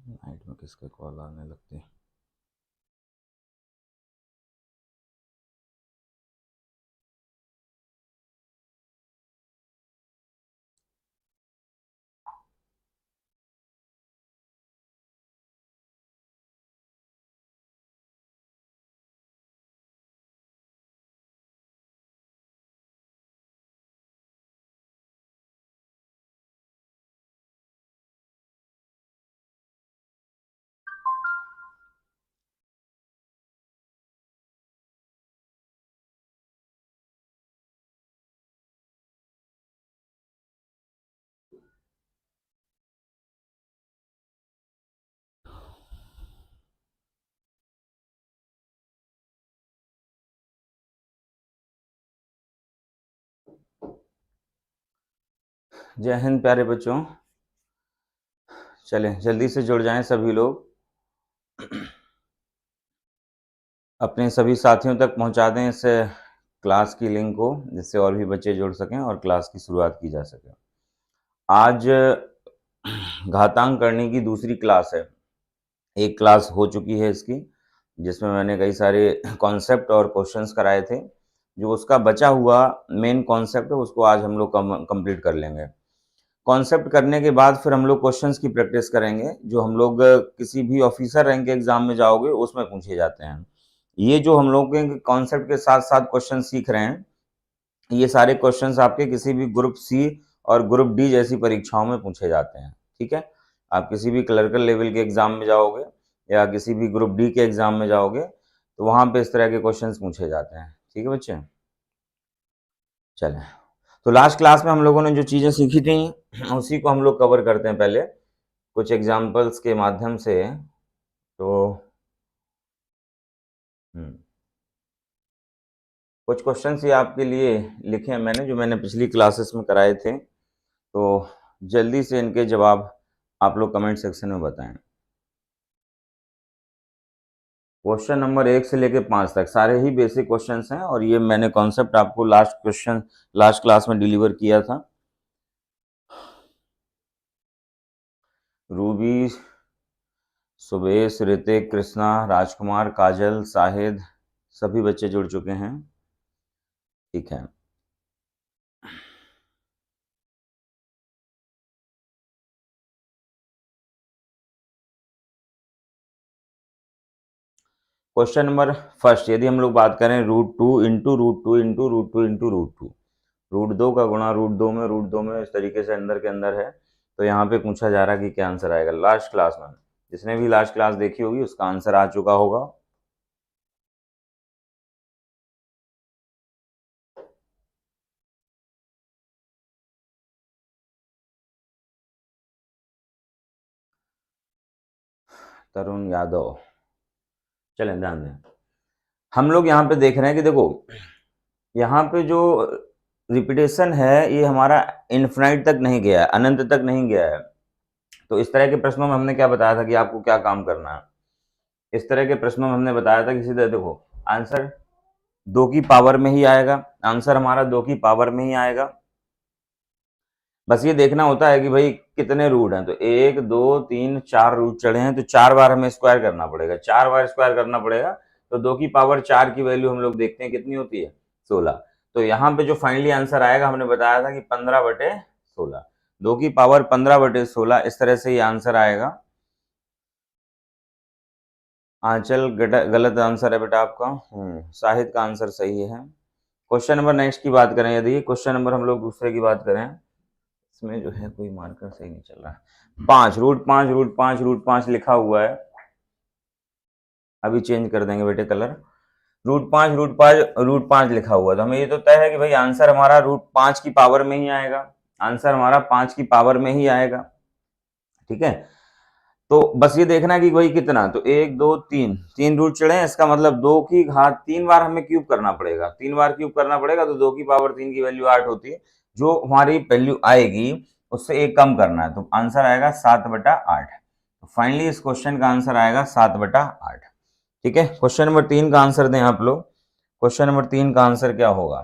Night में किसके call आने लगते हैं। जय हिंद प्यारे बच्चों, चलें जल्दी से जुड़ जाएं सभी लोग, अपने सभी साथियों तक पहुंचा दें इस क्लास की लिंक को, जिससे और भी बच्चे जुड़ सकें और क्लास की शुरुआत की जा सके। आज घातांक करने की दूसरी क्लास है। एक क्लास हो चुकी है इसकी, जिसमें मैंने कई सारे कॉन्सेप्ट और क्वेश्चंस कराए थे। जो उसका बचा हुआ मेन कॉन्सेप्ट है उसको आज हम लोग कंप्लीट कर लेंगे। कॉन्सेप्ट करने के बाद फिर हम लोग क्वेश्चंस की प्रैक्टिस करेंगे, जो हम लोग किसी भी ऑफिसर रैंक के एग्जाम में जाओगे उसमें पूछे जाते हैं। ये जो हम लोग के कॉन्सेप्ट के साथ साथ क्वेश्चन सीख रहे हैं, ये सारे क्वेश्चंस आपके किसी भी ग्रुप सी और ग्रुप डी जैसी परीक्षाओं में पूछे जाते हैं। ठीक है, आप किसी भी क्लर्कल लेवल के एग्जाम में जाओगे या किसी भी ग्रुप डी के एग्जाम में जाओगे तो वहां पे इस तरह के क्वेश्चंस पूछे जाते हैं। ठीक है बच्चे, चलें। तो लास्ट क्लास में हम लोगों ने जो चीज़ें सीखी थी उसी को हम लोग कवर करते हैं पहले कुछ एग्जाम्पल्स के माध्यम से। तो कुछ क्वेश्चंस ये आपके लिए लिखे हैं मैंने, जो मैंने पिछली क्लासेस में कराए थे। तो जल्दी से इनके जवाब आप लोग कमेंट सेक्शन में बताएं। क्वेश्चन नंबर 1 से लेकर 5 तक सारे ही बेसिक क्वेश्चंस हैं, और ये मैंने कॉन्सेप्ट आपको लास्ट क्लास में डिलीवर किया था। रूबी, सुबेश, ऋतिक, कृष्णा, राजकुमार, काजल, साहिद, सभी बच्चे जुड़ चुके हैं। ठीक है, क्वेश्चन नंबर फर्स्ट, यदि हम लोग बात करें √2 × √2 × √2 × √2 का गुणा √2 में इस तरीके से अंदर के अंदर है। तो यहाँ पे पूछा जा रहा है कि क्या आंसर आएगा। लास्ट क्लास में जिसने भी लास्ट क्लास देखी होगी उसका आंसर आ चुका होगा। तरुण यादव, चलें ध्यान दें। हम लोग यहाँ पे देख रहे हैं कि देखो, यहाँ पे जो रिपीटेशन है ये हमारा इन्फिनाइट तक नहीं गया है, अनंत तक नहीं गया है। तो इस तरह के प्रश्नों में हमने क्या बताया था कि आपको क्या काम करना है। इस तरह के प्रश्नों में हमने बताया था कि सीधे देखो, आंसर 2 की पावर में ही आएगा, आंसर हमारा 2 की पावर में ही आएगा। बस ये देखना होता है कि भाई कितने रूट हैं। तो 1 2 3 4 रूट चढ़े हैं, तो 4 बार हमें स्क्वायर करना पड़ेगा, 4 बार स्क्वायर करना पड़ेगा। तो 2 की पावर 4 की वैल्यू हम लोग देखते हैं कितनी होती है, 16। तो यहाँ पे जो फाइनली आंसर आएगा, हमने बताया था कि 15/16, 2 की पावर 15/16, इस तरह से ये आंसर आएगा। आंचल गलत आंसर है बेटा आपका। साहिद का आंसर सही है। क्वेश्चन नंबर नेक्स्ट की बात करें, यदि क्वेश्चन नंबर हम लोग दूसरे की बात करें, इसमें जो है कोई मार्कर सही नहीं चल रहा है। 5 √5 लिखा हुआ है, अभी चेंज कर देंगे बेटे कलर। √5 लिखा हुआ है, तो हमें ये तो तय है कि भाई आंसर हमारा √5 की पावर में ही आएगा, आंसर हमारा 5 की पावर में ही आएगा। ठीक है, तो बस ये देखना है कि भाई कितना। तो 1 2 3 3 रूट चढ़े हैं, इसका मतलब 2 की घात 3 बार हमें क्यूब करना पड़ेगा, 3 बार क्यूब करना पड़ेगा। तो 2 की पावर 3 की वैल्यू 8 होती है, जो हमारी वैल्यू आएगी उससे एक कम करना है, तो आंसर आएगा 7/8। तो फाइनली इस क्वेश्चन का आंसर आएगा 7/8। ठीक है, क्वेश्चन नंबर 3 का आंसर दें आप लोग। क्वेश्चन नंबर 3 का आंसर क्या होगा?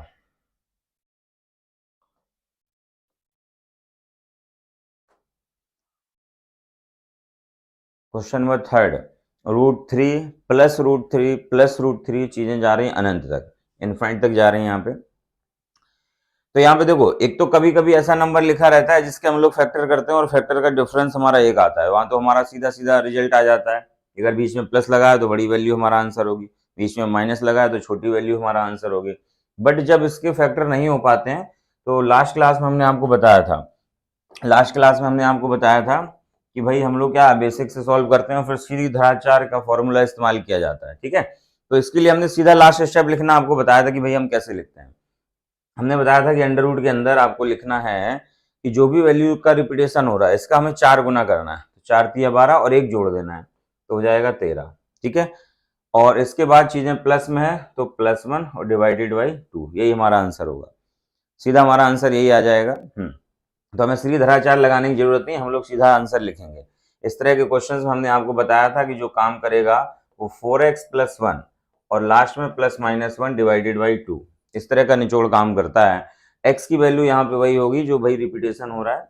Question number third, √3 plus √3 plus √3 चीजें जा रही हैं अनंत तक, इनफाइनाइट तक जा रही हैं यहाँ पे। तो यहाँ पे देखो, एक तो कभी कभी ऐसा नंबर लिखा रहता है जिसके हम लोग फैक्टर करते हैं और फैक्टर का डिफरेंस हमारा एक आता है, वहां तो हमारा सीधा सीधा रिजल्ट आ जाता है। अगर बीच में प्लस लगा है तो बड़ी वैल्यू हमारा आंसर होगी, बीच में माइनस लगा है तो छोटी वैल्यू हमारा आंसर होगी। बट जब इसके फैक्टर नहीं हो पाते हैं तो लास्ट क्लास में हमने आपको बताया था कि भाई हम लोग क्या बेसिक से सॉल्व करते हैं और फिर सीधी धाराचार का फॉर्मूला इस्तेमाल किया जाता है। ठीक है, तो इसके लिए हमने सीधा लास्ट स्टेप लिखना आपको बताया था कि भाई हम कैसे लिखते हैं। हमने बताया था कि अंडर रूट के अंदर आपको लिखना है कि जो भी वैल्यू का रिपीटेशन हो रहा है इसका हमें 4 गुना करना है, 4 तिया 12 और 1 जोड़ देना है तो हो जाएगा 13। ठीक है, और इसके बाद चीजें प्लस में है तो +1 और डिवाइडेड बाई 2, यही हमारा आंसर होगा, सीधा हमारा आंसर यही आ जाएगा। तो हमें सीधी धाराचार लगाने की जरूरत नहीं, हम लोग सीधा आंसर लिखेंगे। इस तरह के क्वेश्चंस में हमने आपको बताया था कि जो काम करेगा वो 4x + 1 और लास्ट में +-1 डिवाइडेड बाई 2, इस तरह का निचोड़ काम करता है। x की वैल्यू यहाँ पे वही होगी जो भाई रिपीटेशन हो रहा है,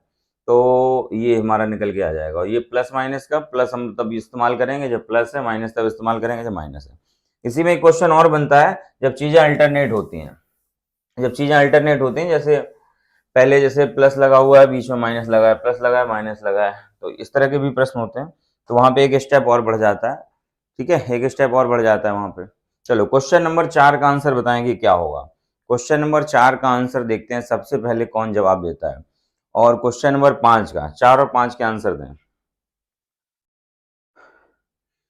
तो ये हमारा निकल के आ जाएगा। और ये प्लस माइनस का प्लस हम तब इस्तेमाल करेंगे जब प्लस है, माइनस तब इस्तेमाल करेंगे जब माइनस है। इसी में एक क्वेश्चन और बनता है जब चीजें अल्टरनेट होती हैं, जैसे पहले जैसे प्लस लगा हुआ है, बीच में माइनस लगा है, प्लस लगा है, माइनस लगा है, तो इस तरह के भी प्रश्न होते हैं, तो वहां पे एक स्टेप और बढ़ जाता है। ठीक है, एक स्टेप और बढ़ जाता है वहां पे। चलो क्वेश्चन नंबर 4 का आंसर बताएंगे क्या होगा। क्वेश्चन नंबर 4 का आंसर देखते हैं सबसे पहले कौन जवाब देता है, और क्वेश्चन नंबर 5 का, 4 और 5 के आंसर दें।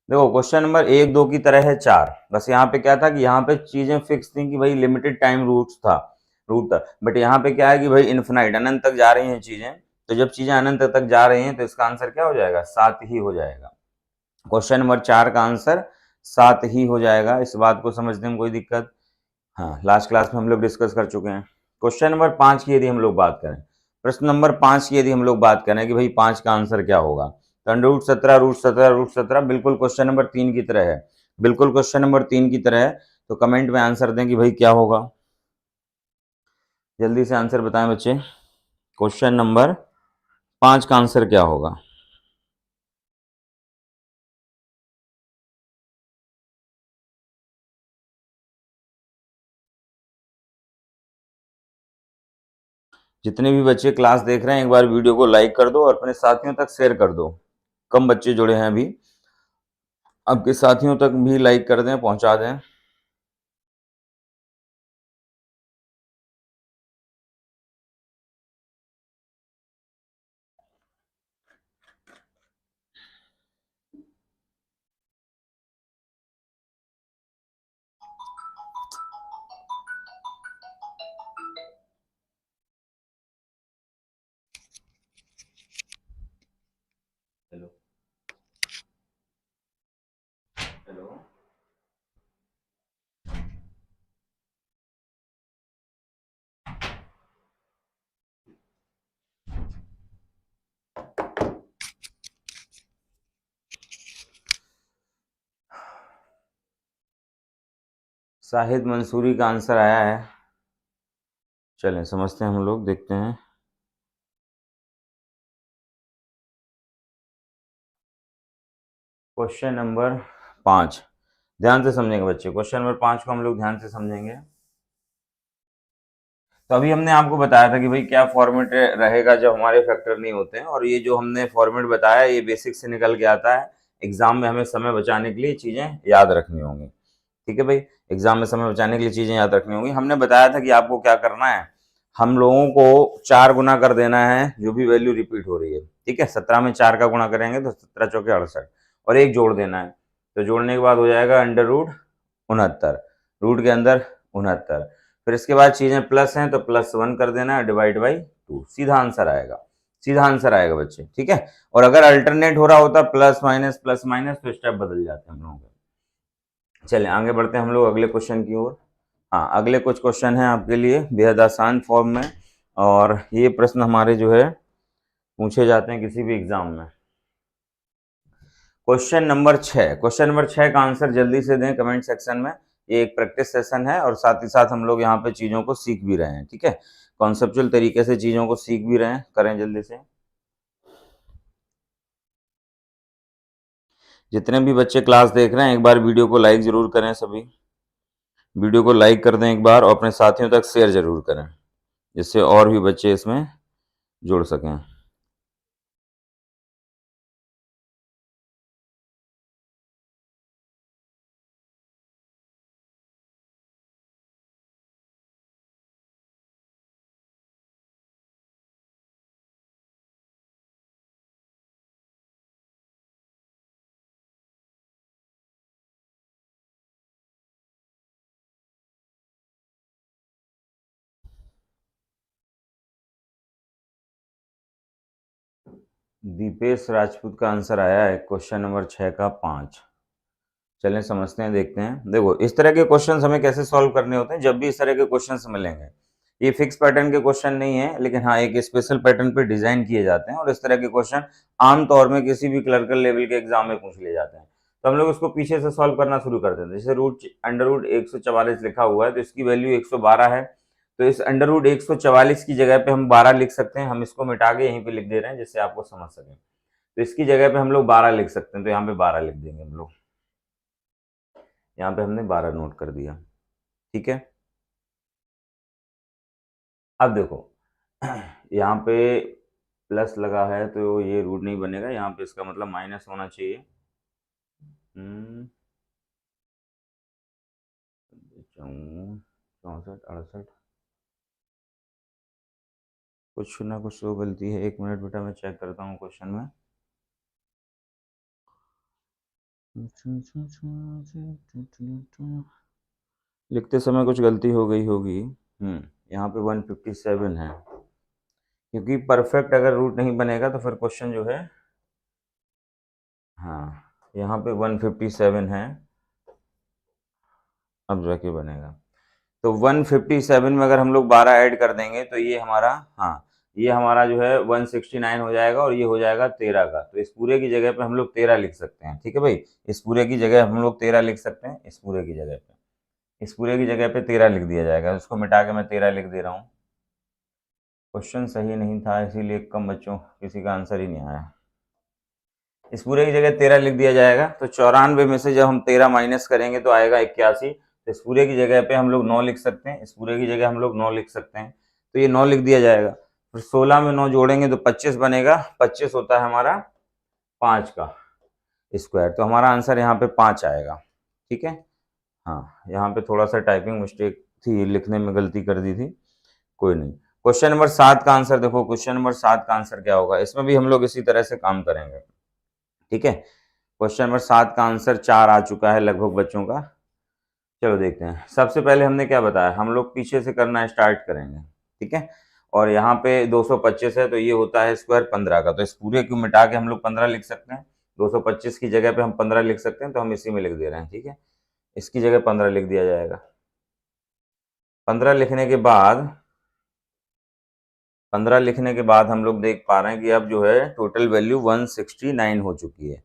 देखो क्वेश्चन नंबर 1, 2 की तरह है 4, बस यहाँ पे क्या था कि यहाँ पे चीजें फिक्स थी कि भाई लिमिटेड टाइम रूट था, बट यहाँ पे क्या है कि भाई इन्फिनाइट अनंत तक जा रही हैं चीजें, तो जब चीजें अनंत तक जा रही हैं तो इसका आंसर क्या हो जाएगा, 7 ही हो जाएगा। क्वेश्चन नंबर 4 का आंसर 7 ही हो जाएगा, इस बात को समझने में कोई दिक्कत, हाँ लास्ट क्लास में हम लोग डिस्कस कर चुके हैं। क्वेश्चन नंबर 5 की यदि हम लोग बात करें, प्रश्न नंबर 5 की यदि हम लोग बात करें कि भाई 5 का आंसर क्या होगा, तो √17 √17 बिल्कुल क्वेश्चन नंबर 3 की तरह है, बिल्कुल क्वेश्चन नंबर 3 की तरह है। तो कमेंट में आंसर दें कि भाई क्या होगा, जल्दी से आंसर बताएं बच्चे, क्वेश्चन नंबर 5 का आंसर क्या होगा। जितने भी बच्चे क्लास देख रहे हैं एक बार वीडियो को लाइक कर दो और अपने साथियों तक शेयर कर दो, कम बच्चे जुड़े हैं अभी, आपके साथियों तक भी लाइक कर दें, पहुंचा दें। हेलो हेलो, शाहिद मंसूरी का आंसर आया है, चलें समझते हैं हम लोग, देखते हैं। क्वेश्चन नंबर 5 ध्यान से समझेंगे बच्चे, क्वेश्चन नंबर 5 को हम लोग ध्यान से समझेंगे। तो अभी हमने आपको बताया था कि भाई क्या फॉर्मेट रहेगा जब हमारे फैक्टर नहीं होते हैं, और ये जो हमने फॉर्मेट बताया ये बेसिक से निकल के आता है, एग्जाम में हमें समय बचाने के लिए चीजें याद रखनी होंगी। ठीक है भाई, एग्जाम में समय बचाने के लिए चीजें याद रखनी होंगी। हमने बताया था कि आपको क्या करना है, हम लोगों को 4 गुना कर देना है जो भी वैल्यू रिपीट हो रही है। ठीक है, 17 में 4 का गुणा करेंगे तो 17 चौके 68 और 1 जोड़ देना है, तो जोड़ने के बाद हो जाएगा √69, रूट के अंदर 69, फिर इसके बाद चीजें प्लस हैं तो +1 कर देना है, डिवाइड बाई 2, सीधा आंसर आएगा, सीधा आंसर आएगा बच्चे। ठीक है, और अगर अल्टरनेट हो रहा होता प्लस माइनस तो स्टेप बदल जाते हैं हम लोगों के। चलें आगे बढ़ते हैं हम लोग अगले क्वेश्चन की ओर। हाँ, अगले कुछ क्वेश्चन हैं आपके लिए बेहद आसान फॉर्म में, और ये प्रश्न हमारे जो है पूछे जाते हैं किसी भी एग्जाम में। क्वेश्चन नंबर 6 का आंसर जल्दी से दें कमेंट सेक्शन में, ये एक प्रैक्टिस सेशन है और साथ ही साथ हम लोग यहाँ पे चीजों को सीख भी रहे हैं। ठीक है, कॉन्सेप्चुअल तरीके से चीजों को सीख भी रहे हैं, करें जल्दी से। जितने भी बच्चे क्लास देख रहे हैं एक बार वीडियो को लाइक ज़रूर करें सभी। वीडियो को लाइक कर दें एक बार और अपने साथियों तक शेयर ज़रूर करें, जिससे और भी बच्चे इसमें जुड़ सकें। दीपेश राजपूत का आंसर आया है क्वेश्चन नंबर 6 का 5। चलें समझते हैं, देखते हैं। देखो इस तरह के क्वेश्चंस हमें कैसे सॉल्व करने होते हैं जब भी इस तरह के क्वेश्चंस मिलेंगे। ये फिक्स पैटर्न के क्वेश्चन नहीं है, लेकिन हाँ एक स्पेशल पैटर्न पे डिजाइन किए जाते हैं और इस तरह के क्वेश्चन आमतौर में किसी भी क्लर्कल लेवल के एग्जाम में पूछ लिए जाते हैं। तो हम लोग इसको पीछे से सॉल्व करना शुरू कर देते हैं। जैसे अंडर रूट 144 लिखा हुआ है तो इसकी वैल्यू 112 है, तो इस अंडर रूट 144 की जगह पे हम 12 लिख सकते हैं। हम इसको मिटा के यहीं पे लिख दे रहे हैं जिससे आपको समझ सके। तो इसकी जगह पे हम लोग 12 लिख सकते हैं, तो यहाँ पे 12 लिख देंगे हम लोग। यहाँ पे हमने 12 नोट कर दिया, ठीक है। अब देखो यहाँ पे प्लस लगा है तो ये रूट नहीं बनेगा, यहाँ पे इसका मतलब माइनस होना चाहिए। 64, 68 कुछ ना कुछ तो गलती है। एक मिनट बेटा मैं चेक करता हूँ क्वेश्चन में। लिखते समय कुछ गलती हो गई होगी। यहाँ पे 157 है, क्योंकि परफेक्ट अगर रूट नहीं बनेगा तो फिर क्वेश्चन जो है, हाँ यहाँ पे 157 है, अब जाके बनेगा। तो 157 में अगर हम लोग 12 ऐड कर देंगे तो ये हमारा, हाँ ये हमारा जो है 169 हो जाएगा और ये हो जाएगा 13 का। तो इस पूरे की जगह पे हम लोग 13 लिख सकते हैं, ठीक है भाई। इस पूरे की जगह हम लोग 13 लिख सकते हैं, इस पूरे की जगह पे, इस पूरे की जगह पे 13 लिख दिया जाएगा। इसको मिटा के मैं 13 लिख दे रहा हूँ। क्वेश्चन सही नहीं था इसीलिए कम बच्चों किसी का आंसर ही नहीं आया। इस पूरे की जगह 13 लिख दिया जाएगा। तो 94 में से जब हम 13 माइनस करेंगे तो आएगा 81। तो इस पूरे की जगह पे हम लोग 9 लिख सकते हैं, इस पूरे की जगह हम लोग 9 लिख सकते हैं। तो ये 9 लिख दिया जाएगा। फिर 16 में 9 जोड़ेंगे तो 25 बनेगा। 25 होता है हमारा 5 का स्क्वायर। तो हमारा आंसर यहाँ पे 5 आएगा, ठीक है। हाँ यहाँ पे थोड़ा सा टाइपिंग मिस्टेक थी, लिखने में गलती कर दी थी, कोई नहीं। क्वेश्चन नंबर 7 का आंसर देखो। क्वेश्चन नंबर 7 का आंसर क्या होगा, इसमें भी हम लोग इसी तरह से काम करेंगे, ठीक है। क्वेश्चन नंबर 7 का आंसर 4 आ चुका है लगभग बच्चों का। चलो देखते हैं। सबसे पहले हमने क्या बताया, हम लोग पीछे से करना स्टार्ट करेंगे, ठीक है। और यहाँ पे 225 है तो ये होता है स्क्वायर 15 का। तो इस पूरे को मिटा के हम लोग 15 लिख सकते हैं। 225 की जगह पे हम 15 लिख सकते हैं, तो हम इसी में लिख दे रहे हैं, ठीक है। इसकी जगह 15 लिख दिया जाएगा। 15 लिखने के बाद 15 लिखने के बाद हम लोग देख पा रहे हैं कि अब जो है टोटल वैल्यू 169 हो चुकी है,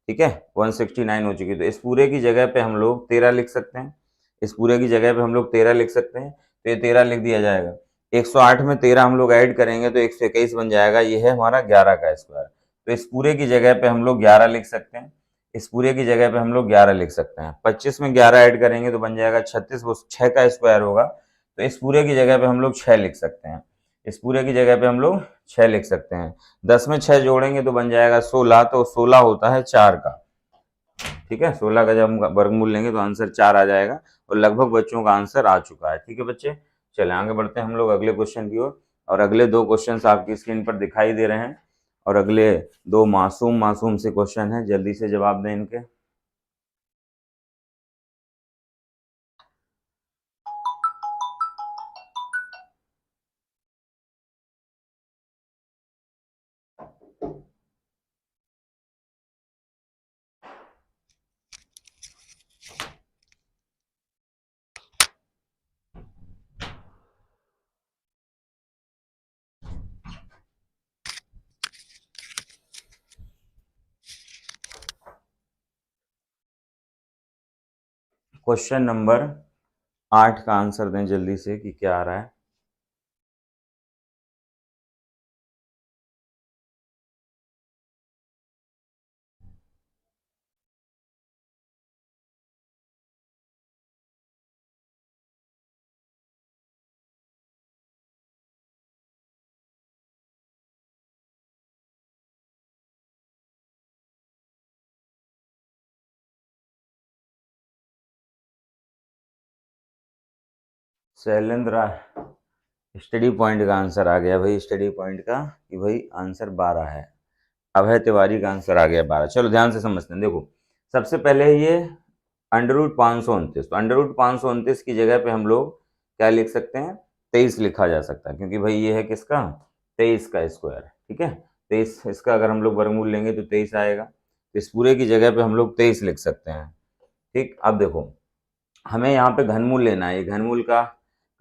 ठीक है। 169 हो चुकी है। तो इस पूरे की जगह पे हम लोग 13 लिख सकते हैं, इस पूरे की जगह पे हम लोग 13 लिख सकते हैं। तो ये 13 लिख दिया जाएगा। 108 में 13 हम लोग ऐड करेंगे तो 121 बन जाएगा। ये है हमारा 11 का स्क्वायर। तो इस पूरे की जगह पे हम लोग 11 लिख सकते हैं, इस पूरे की जगह पे हम लोग 11 लिख सकते हैं। 25 में 11 ऐड करेंगे तो बन जाएगा 36, वो 6 का स्क्वायर होगा। तो इस पूरे की जगह पे हम लोग 6 लिख सकते हैं, इस पूरे की जगह पे हम लोग 6 लिख सकते हैं। 10 में 6 जोड़ेंगे तो बन जाएगा 16। तो 16 होता है 4 का, ठीक है। 16 का जब हम वर्गमूल लेंगे तो आंसर 4 आ जाएगा। और लगभग बच्चों का आंसर आ चुका है, ठीक है बच्चे। चले आगे बढ़ते हैं हम लोग अगले क्वेश्चन की ओर। और अगले दो क्वेश्चन आपकी स्क्रीन पर दिखाई दे रहे हैं और अगले दो मासूम मासूम से क्वेश्चन हैं, जल्दी से जवाब दें इनके। क्वेश्चन नंबर 8 का आंसर दें जल्दी से कि क्या आ रहा है। शैलेंद्र, स्टडी पॉइंट का आंसर आ गया भाई, स्टडी पॉइंट का कि भाई आंसर 12 है। अभय तिवारी का आंसर आ गया 12। चलो ध्यान से समझते हैं। देखो सबसे पहले ये अंडर रूट 529, तो अंडर रूट 529 की जगह पे हम लोग क्या लिख सकते हैं, 23 लिखा जा सकता है, क्योंकि भाई ये है किसका, 23 का स्क्वायर। ठीक है, 23 इसका अगर हम लोग वर्गमूल लेंगे तो 23 आएगा, तो इस पूरे की जगह पे हम लोग 23 लिख सकते हैं। ठीक, अब देखो हमें यहाँ पे घनमूल लेना है, ये घनमूल का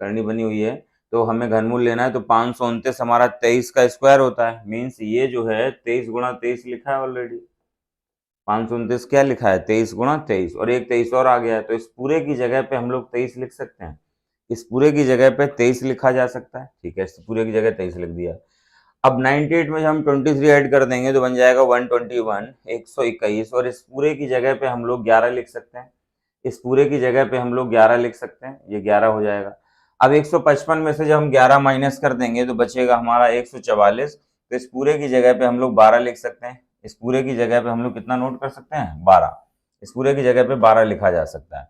करनी बनी हुई है, तो हमें घनमूल लेना है, तो 529 हमारा 23 का स्क्वायर होता है, मीन्स ये जो है 23 गुणा 23 लिखा है ऑलरेडी। 529 क्या लिखा है, 23 गुणा 23, और एक 23 और आ गया है, तो इस पूरे की जगह पे हम लोग 23 लिख सकते हैं, इस पूरे की जगह पे 23 लिखा जा सकता है। ठीक है, इस पूरे की जगह 23 लिख दिया। अब 98 में हम 23 ऐड कर देंगे तो बन जाएगा 121, 121, और इस पूरे की जगह पे हम लोग 11 लिख सकते हैं, इस पूरे की जगह पे हम लोग 11 लिख सकते हैं, ये 11 हो जाएगा। अब 155 में से जब हम 11 माइनस कर देंगे तो बचेगा हमारा 144, तो इस पूरे की जगह पे हम लोग 12 लिख सकते हैं, इस पूरे की जगह पे हम लोग कितना नोट कर सकते हैं, 12, इस पूरे की जगह पे 12 लिखा जा सकता है।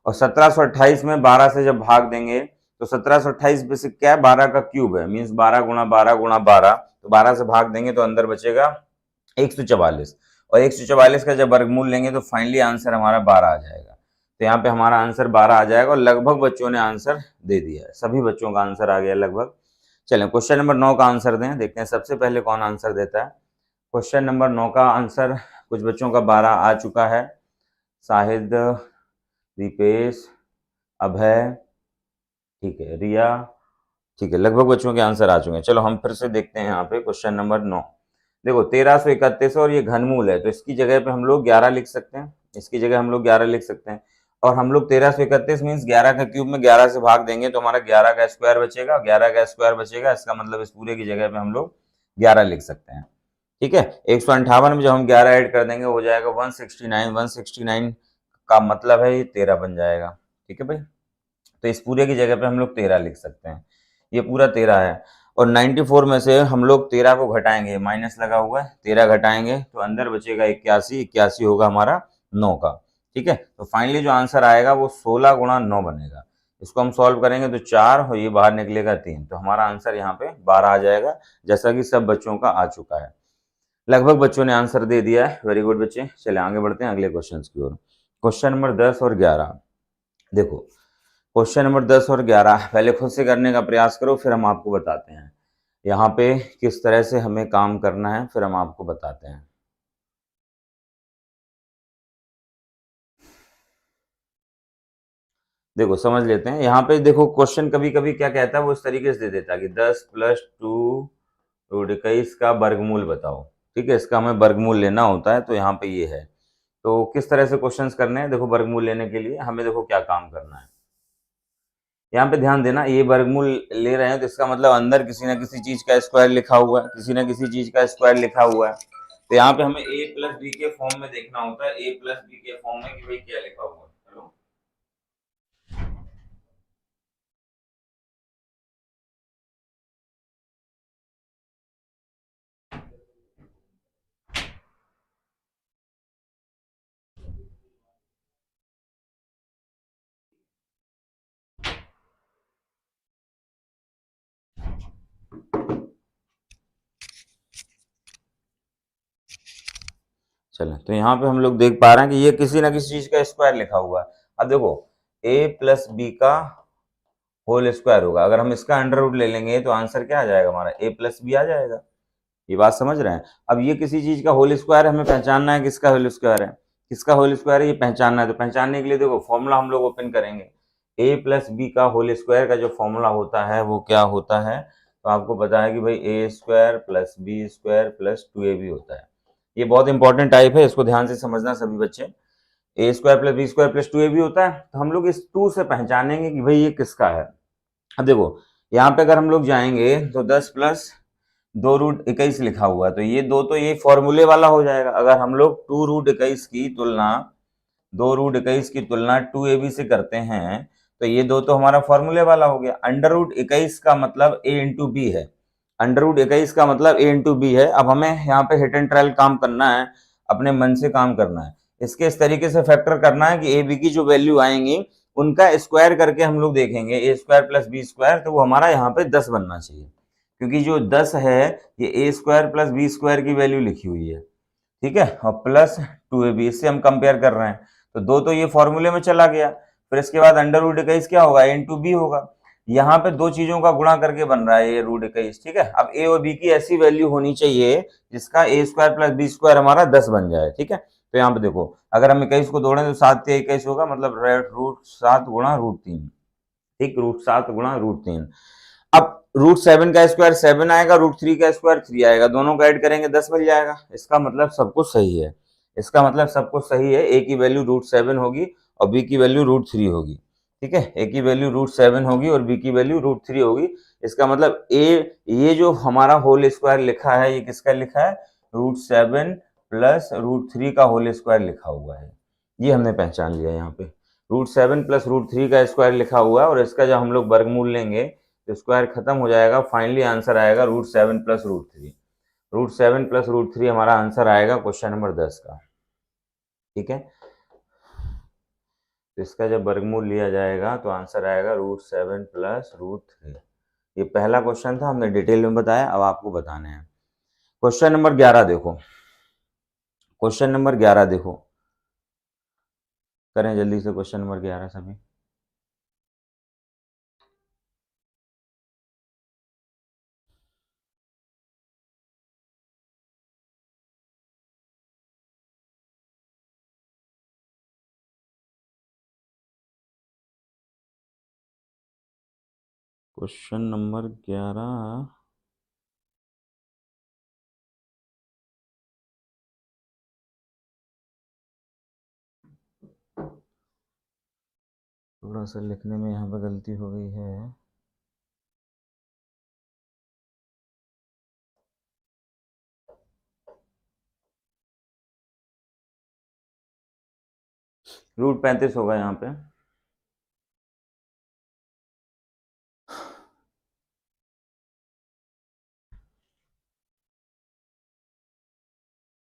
और 1728 में 12 से जब भाग देंगे तो 1728 बेसिक क्या है, 12 का क्यूब है, मीन्स 12 गुणा 12 गुणा 12, तो 12 से भाग देंगे तो अंदर बचेगा 144, और 144 का जब वर्गमूल लेंगे तो फाइनली आंसर हमारा 12 आ जाएगा। तो यहाँ पे हमारा आंसर 12 आ जाएगा, और लगभग बच्चों ने आंसर दे दिया है, सभी बच्चों का आंसर आ गया लगभग। चलें क्वेश्चन नंबर 9 का आंसर दें, देखते हैं सबसे पहले कौन आंसर देता है। क्वेश्चन नंबर 9 का आंसर कुछ बच्चों का 12 आ चुका है, शाहिद, दीपेश, अभय, ठीक है, रिया, ठीक है, लगभग बच्चों के आंसर आ चुके हैं। चलो हम फिर से देखते हैं यहाँ पे क्वेश्चन नंबर 9। देखो 1331 और ये घनमूल है, तो इसकी जगह पे हम लोग 11 लिख सकते हैं, इसकी जगह हम लोग 11 लिख सकते हैं, और हम लोग 1331 मीन्स 11 का क्यूब में 11 से भाग देंगे तो हमारा 11 का स्क्वायर बचेगा, 11 का स्क्वायर बचेगा, इसका मतलब इस पूरे की जगह पे हम लोग 11 लिख सकते हैं। ठीक है, 158 में जब हम 11 ऐड कर देंगे हो जाएगा 169, 169 का मतलब है ये 13 बन जाएगा। ठीक है भाई, तो इस पूरे की जगह पे हम लोग 13 लिख सकते हैं, ये पूरा 13 है, और 94 में से हम लोग 13 को घटाएंगे, माइनस लगा हुआ है, 13 घटाएंगे तो अंदर बचेगा 81, 81 होगा हमारा 9 का। ठीक है, तो फाइनली जो आंसर आएगा वो 16 गुणा 9 बनेगा, इसको हम सॉल्व करेंगे तो 4 और ये बाहर निकलेगा 3, तो हमारा आंसर यहाँ पे 12 आ जाएगा, जैसा कि सब बच्चों का आ चुका है। लगभग बच्चों ने आंसर दे दिया है, वेरी गुड बच्चे। चले आगे बढ़ते हैं अगले क्वेश्चन की ओर। क्वेश्चन नंबर 10 और 11, देखो क्वेश्चन नंबर 10 और 11 पहले खुद से करने का प्रयास करो, फिर हम आपको बताते हैं यहाँ पे किस तरह से हमें काम करना है, फिर हम आपको बताते हैं। देखो समझ लेते हैं, यहाँ पे देखो क्वेश्चन कभी कभी क्या कहता है, वो इस तरीके से दे देता है कि 10 + 2 रूट 21 का वर्गमूल बताओ। ठीक है, इसका हमें वर्गमूल लेना होता है, तो यहाँ पे ये है। तो किस तरह से क्वेश्चंस करने हैं, देखो वर्गमूल लेने के लिए हमें देखो क्या काम करना है। यहाँ पे ध्यान देना, ये वर्गमूल ले रहे हैं तो इसका मतलब अंदर किसी ना किसी चीज का स्क्वायर लिखा हुआ है, किसी ना किसी चीज का स्क्वायर लिखा हुआ है, तो यहाँ पे हमें a + b के फॉर्म में देखना होता है, a + b के फॉर्म में कि भाई क्या लिखा हुआ है। चलो चलो, तो यहाँ पे हम लोग देख पा रहे हैं कि ये किसी ना किसी चीज का स्क्वायर लिखा हुआ है। अब देखो a + b का होल स्क्वायर होगा, अगर हम इसका अंडर रूट ले लेंगे तो आंसर क्या आ जाएगा हमारा, a + b आ जाएगा। ये बात समझ रहे हैं। अब ये किसी चीज का होल स्क्वायर है, हमें पहचानना है किसका होल स्क्वायर है, किसका होल स्क्वायर है ये पहचानना है, तो पहचानने के लिए देखो फॉर्मूला हम लोग ओपन करेंगे। a + b का होल स्क्वायर का जो फॉर्मूला होता है वो क्या होता है, तो आपको पता है कि भाई a² + b² + 2ab होता है। ये बहुत इंपॉर्टेंट टाइप है, इसको ध्यान से समझना सभी बच्चे। a² + b² + 2ab होता है, तो हम लोग इस 2 से पहचानेंगे कि भाई ये किसका है। अब देखो यहाँ पे अगर हम लोग जाएंगे तो 10 + 2 रूट 21 लिखा हुआ है, तो ये दो तो ये फॉर्मूले वाला हो जाएगा। अगर हम लोग 2 रूट 21 की तुलना 2 रूट 21 की तुलना 2ab से करते हैं तो ये दो तो हमारा फॉर्मूले वाला हो गया। अंडर रूट 21 का मतलब a इंटू बी है, अंडर रूट 21 का मतलब a इंटू बी है। अब हमें यहाँ पे हिट एंड ट्रायल काम करना है, अपने मन से काम करना है, इसके इस तरीके से फैक्टर करना है कि ए बी की जो वैल्यू आएंगी उनका स्क्वायर करके हम लोग देखेंगे ए स्क्वायर प्लस बी स्क्वायर, तो वो हमारा यहाँ पे 10 बनना चाहिए, क्योंकि जो 10 है ये ए स्क्वायर प्लस बी स्क्वायर की वैल्यू लिखी हुई है, ठीक है, और प्लस 2ab, इससे हम कंपेयर कर रहे हैं, तो दो तो ये फॉर्मूले में चला गया, फिर इसके बाद अंडर रूट 21 क्या होगा, इंटू बी होगा, यहाँ पे दो चीजों का गुणा करके बन रहा है ये रूट 21, ठीक है। अब ए और बी की ऐसी वैल्यू होनी चाहिए जिसका ए स्क्वायर प्लस बी स्क्वायर हमारा 10 बन जाए, ठीक है। तो यहाँ पे देखो, अगर हम 21 को जोड़ें तो 7 से 21 होगा, मतलब रूट 7 गुणा रूट 3, ठीक, रूट 7 गुणा रूट 3। अब रूट 7 का स्क्वायर 7 आएगा, रूट 3 का स्क्वायर 3 आएगा, दोनों का ऐड करेंगे 10 मिल जाएगा, इसका मतलब सब कुछ सही है, इसका मतलब सब कुछ सही है। ए की वैल्यू रूट 7 होगी और बी की वैल्यू रूट 3 होगी, ठीक है, ए की वैल्यू रूट 7 होगी और बी की वैल्यू रूट 3 होगी, इसका मतलब ए, ये जो हमारा होल स्क्वायर लिखा है ये किसका लिखा है, रूट 7 प्लस रूट 3 का होल स्क्वायर लिखा हुआ है, ये हमने पहचान लिया यहाँ पे, रूट 7 प्लस रूट 3 का स्क्वायर लिखा हुआ है, और इसका जब हम लोग वर्गमूल लेंगे तो स्क्वायर खत्म हो जाएगा, फाइनली आंसर आएगा root 7 plus root 3, root 7 plus root 3 हमारा आंसर आएगा क्वेश्चन नंबर 10 का, ठीक है। तो इसका जब वर्गमूल लिया जाएगा तो आंसर आएगा रूट 7 प्लस रूट 3। ये पहला क्वेश्चन था, हमने डिटेल में बताया, अब आपको बताने हैं। क्वेश्चन नंबर 11 देखो, क्वेश्चन नंबर 11 देखो, करें जल्दी से क्वेश्चन नंबर 11 सभी। क्वेश्चन नंबर 11, थोड़ा सा लिखने में यहाँ पे गलती हो गई है। रूट 35 होगा यहाँ पे।